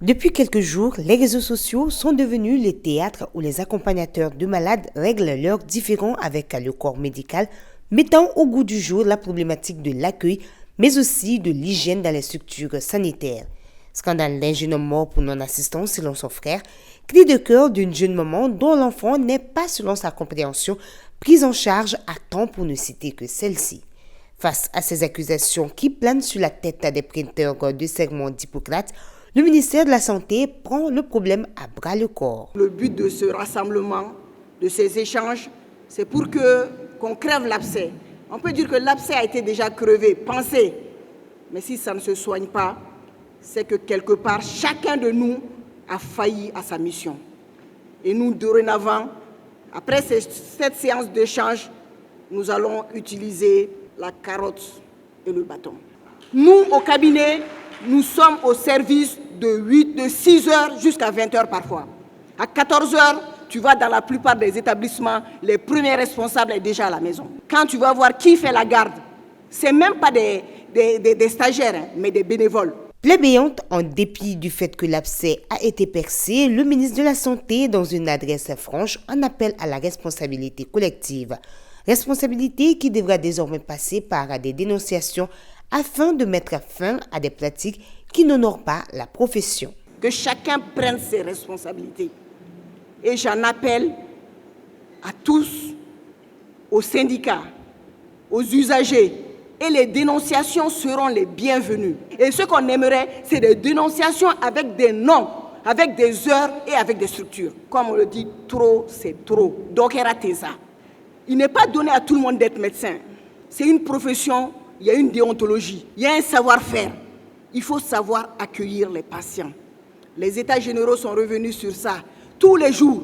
Depuis quelques jours, les réseaux sociaux sont devenus les théâtres où les accompagnateurs de malades règlent leurs différends avec le corps médical, mettant au goût du jour la problématique de l'accueil, mais aussi de l'hygiène dans les structures sanitaires. Scandale d'un jeune homme mort pour non-assistance selon son frère, cri de cœur d'une jeune maman dont l'enfant n'est pas, selon sa compréhension, prise en charge à temps pour ne citer que celle-ci. Face à ces accusations qui planent sur la tête des prêteurs de serment d'Hippocrate, le ministère de la Santé prend le problème à bras-le-corps. Le but de ce rassemblement, de ces échanges, c'est pour qu'on crève l'abcès. On peut dire que l'abcès a été déjà crevé, pensé. Mais si ça ne se soigne pas, c'est que quelque part, chacun de nous a failli à sa mission. Et nous, dorénavant, après cette séance d'échange, nous allons utiliser la carotte et le bâton. Nous, au cabinet, nous sommes au service de 6 heures jusqu'à 20 heures parfois. À 14 heures, tu vas dans la plupart des établissements, les premiers responsables sont déjà à la maison. Quand tu vas voir qui fait la garde, ce n'est même pas des stagiaires, mais des bénévoles. Plébéante, en dépit du fait que l'abcès a été percé, le ministre de la Santé, dans une adresse franche, en appelle à la responsabilité collective. Responsabilité qui devra désormais passer par des dénonciations afin de mettre fin à des pratiques qui n'honorent pas la profession. Que chacun prenne ses responsabilités. Et j'en appelle à tous, aux syndicats, aux usagers, et les dénonciations seront les bienvenues. Et ce qu'on aimerait, c'est des dénonciations avec des noms, avec des heures et avec des structures. Comme on le dit, trop, c'est trop. Donc, ratez ça. Il n'est pas donné à tout le monde d'être médecin. C'est une profession, il y a une déontologie, il y a un savoir-faire. Il faut savoir accueillir les patients. Les états généraux sont revenus sur ça tous les jours.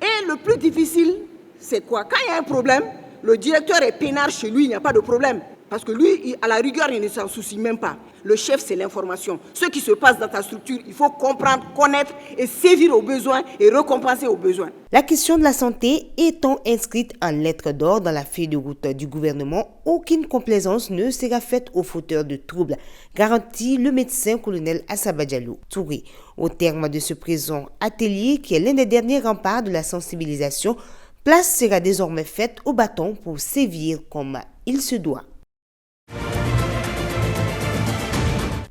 Et le plus difficile, c'est quoi? Quand il y a un problème, le directeur est peinard chez lui, il n'y a pas de problème. Parce que lui, à la rigueur, il ne s'en soucie même pas. Le chef, c'est l'information. Ce qui se passe dans ta structure, il faut comprendre, connaître et sévir aux besoins et récompenser aux besoins. La question de la santé étant inscrite en lettres d'or dans la feuille de route du gouvernement, aucune complaisance ne sera faite aux fauteurs de troubles, garantit le médecin colonel Assaba Diallo Touré. Au terme de ce présent atelier, qui est l'un des derniers remparts de la sensibilisation, place sera désormais faite au bâton pour sévir comme il se doit.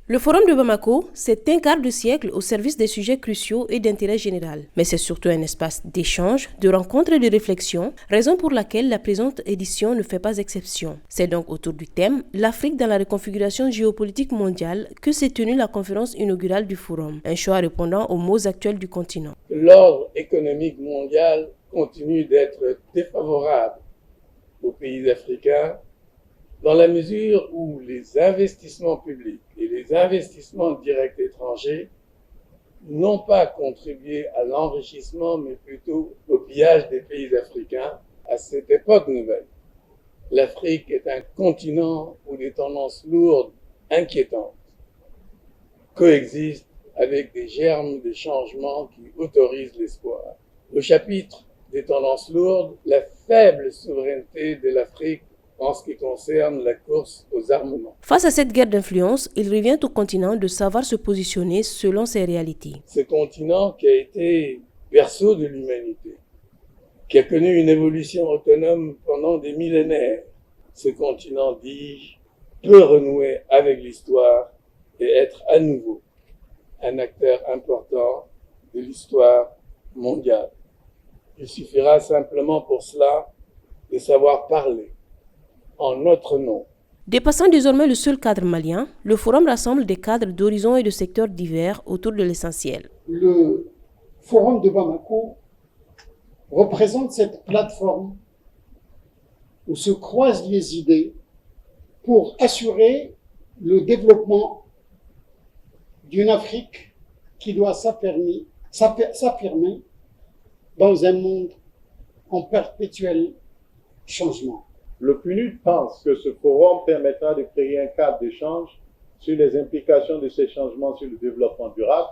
Le Forum de Bamako, c'est un quart de siècle au service des sujets cruciaux et d'intérêt général. Mais c'est surtout un espace d'échange, de rencontres et de réflexion, raison pour laquelle la présente édition ne fait pas exception. C'est donc autour du thème « L'Afrique dans la reconfiguration géopolitique mondiale » que s'est tenue la conférence inaugurale du Forum, un choix répondant aux maux actuels du continent. L'ordre économique mondial continue d'être défavorable aux pays africains dans la mesure où les investissements publics et les investissements directs étrangers n'ont pas contribué à l'enrichissement, mais plutôt au pillage des pays africains à cette époque nouvelle. L'Afrique est un continent où des tendances lourdes, inquiétantes, coexistent avec des germes de changement qui autorisent l'espoir. Au chapitre des tendances lourdes, la faible souveraineté de l'Afrique en ce qui concerne la course aux armements. Face à cette guerre d'influence, il revient au continent de savoir se positionner selon ses réalités. Ce continent qui a été berceau de l'humanité, qui a connu une évolution autonome pendant des millénaires, ce continent, dis-je, peut renouer avec l'histoire et être à nouveau un acteur important de l'histoire mondiale. Il suffira simplement pour cela de savoir parler en notre nom. Dépassant désormais le seul cadre malien, le forum rassemble des cadres d'horizons et de secteurs divers autour de l'essentiel. Le forum de Bamako représente cette plateforme où se croisent les idées pour assurer le développement d'une Afrique qui doit s'affirmer dans un monde en perpétuel changement. Le PNUD pense que ce forum permettra de créer un cadre d'échange sur les implications de ces changements sur le développement durable,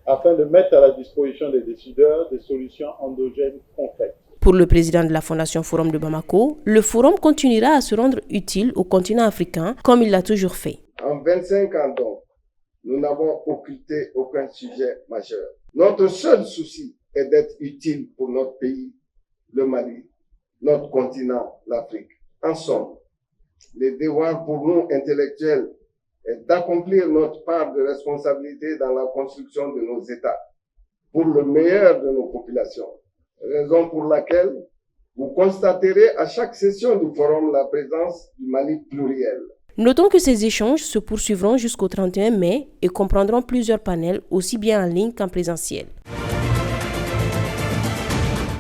afin de mettre à la disposition des décideurs des solutions endogènes concrètes. Pour le président de la Fondation Forum de Bamako, le forum continuera à se rendre utile au continent africain comme il l'a toujours fait. En 25 ans donc, nous n'avons occulté aucun sujet majeur. Notre seul souci est d'être utile pour notre pays, le Mali, notre continent, l'Afrique. En somme, le devoir pour nous intellectuels est d'accomplir notre part de responsabilité dans la construction de nos États pour le meilleur de nos populations. Raison pour laquelle vous constaterez à chaque session du forum la présence du Mali pluriel. Notons que ces échanges se poursuivront jusqu'au 31 mai et comprendront plusieurs panels aussi bien en ligne qu'en présentiel.